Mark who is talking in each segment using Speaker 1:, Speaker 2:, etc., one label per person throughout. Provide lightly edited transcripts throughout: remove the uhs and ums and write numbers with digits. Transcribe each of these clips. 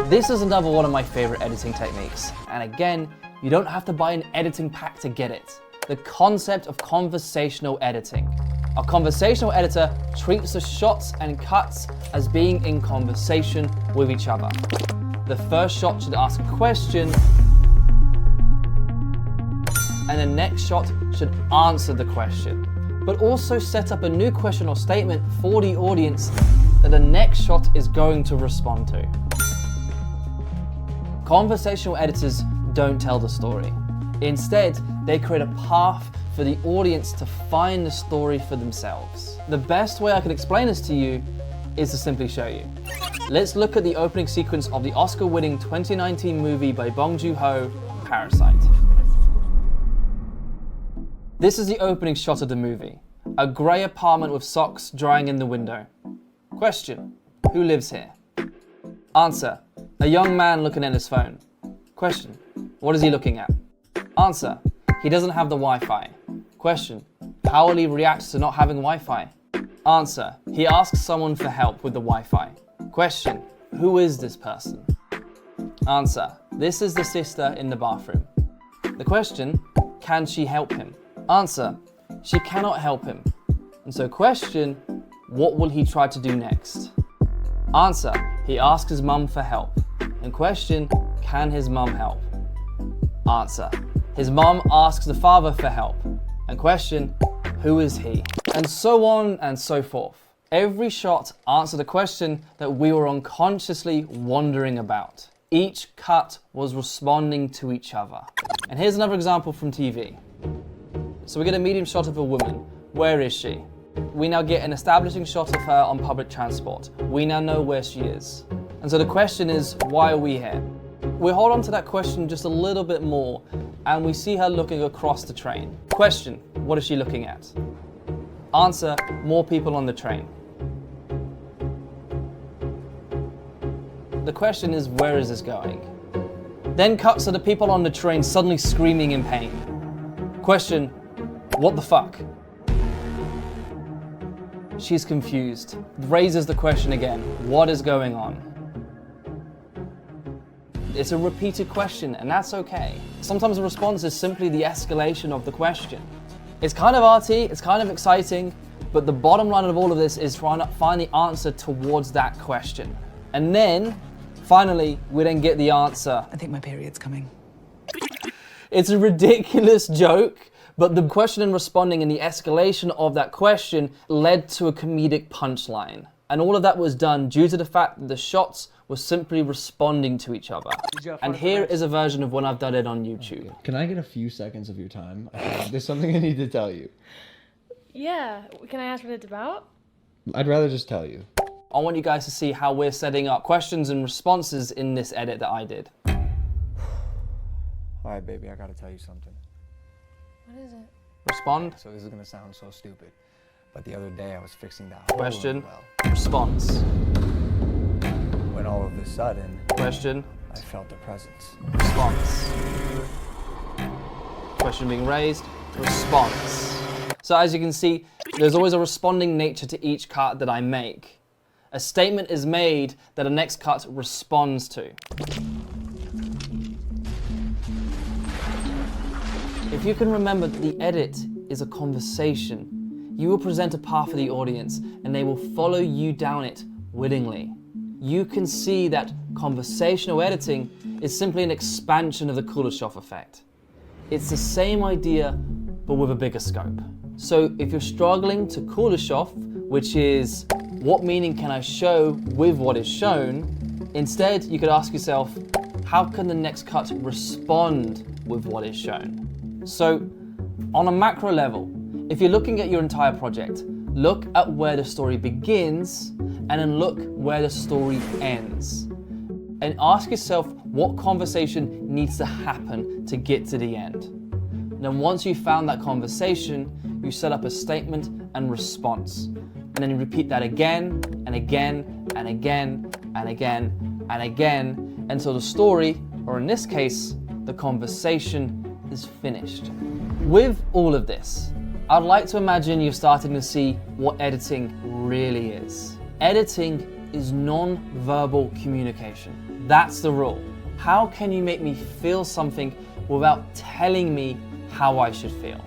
Speaker 1: This is another one of my favorite editing techniques. And again, you don't have to buy an editing pack to get it. The concept of conversational editing. A conversational editor treats the shots and cuts as being in conversation with each other. The first shot should ask a question, and the next shot should answer the question, but also set up a new question or statement for the audience that the next shot is going to respond to. Conversational editors don't tell the story. Instead, they create a path for the audience to find the story for themselves. The best way I can explain this to you is to simply show you. Let's look at the opening sequence of the Oscar-winning 2019 movie by Bong Joon-ho, Parasite. This is the opening shot of the movie. A grey apartment with socks drying in the window. Question: who lives here? Answer: a young man looking at his phone. Question: what is he looking at? Answer: he doesn't have the Wi-Fi. Question: how will he react to not having Wi-Fi? Answer: he asks someone for help with the Wi-Fi. Question: who is this person? Answer: this is the sister in the bathroom. The question: can she help him? Answer: she cannot help him. And so question: what will he try to do next? Answer: he asks his mum for help. And question: can his mum help? Answer: his mum asks the father for help. And question: who is he? And so on and so forth. Every shot answered a question that we were unconsciously wondering about. Each cut was responding to each other. And here's another example from TV. So we get a medium shot of a woman. Where is she? We now get an establishing shot of her on public transport. We now know where she is. And so the question is, why are we here? We hold on to that question just a little bit more, and we see her looking across the train. Question: what is she looking at? Answer: more people on the train. The question is, where is this going? Then cuts to the people on the train suddenly screaming in pain. Question: what the fuck? She's confused. Raises the question again. What is going on? It's a repeated question, and that's okay. Sometimes the response is simply the escalation of the question. It's kind of arty, it's kind of exciting, but the bottom line of all of this is trying to find the answer towards that question. And then, finally, we then get the answer.
Speaker 2: I think my period's coming.
Speaker 1: It's a ridiculous joke, but the question and responding and the escalation of that question led to a comedic punchline. And all of that was done due to the fact that the shots were simply responding to each other. And here is a version of when I've done it on YouTube.
Speaker 3: Can I get a few seconds of your time? There's something I need to tell you.
Speaker 4: Yeah, can I ask what it's about?
Speaker 3: I'd rather just tell you.
Speaker 1: I want you guys to see how we're setting up questions and responses in this edit that I did.
Speaker 5: All right, baby, I gotta tell you something.
Speaker 4: What is it?
Speaker 1: Respond.
Speaker 5: So this is gonna sound so stupid, but the other day I was fixing that
Speaker 1: Question.
Speaker 5: well,
Speaker 1: Response.
Speaker 5: when all of a sudden
Speaker 1: Question.
Speaker 5: I felt a presence.
Speaker 1: Response. Question being raised. Response. So as you can see, there's always a responding nature to each cut that I make. A statement is made that the next cut responds to. If you can remember that the edit is a conversation, you will present a path for the audience and they will follow you down it willingly. You can see that conversational editing is simply an expansion of the Kuleshov effect. It's the same idea, but with a bigger scope. So if you're struggling to Kuleshov, which is what meaning can I show with what is shown, instead you could ask yourself, how can the next cut respond with what is shown? So on a macro level, if you're looking at your entire project, look at where the story begins and then look where the story ends. And ask yourself what conversation needs to happen to get to the end. And then once you've found that conversation, you set up a statement and response. And then you repeat that again and again and again and again and again until the story, or in this case, the conversation, is finished. With all of this, I'd like to imagine you're starting to see what editing really is. Editing is non-verbal communication. That's the rule. How can you make me feel something without telling me how I should feel?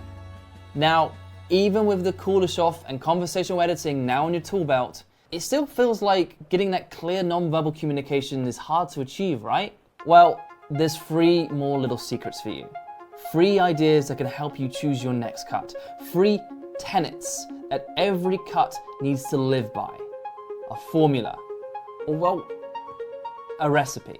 Speaker 1: Now, even with the Kuleshov and conversational editing now on your tool belt, it still feels like getting that clear non-verbal communication is hard to achieve, right? Well, there's 3 more little secrets for you. 3 ideas that can help you choose your next cut. 3 tenets that every cut needs to live by. A formula, or well, a recipe.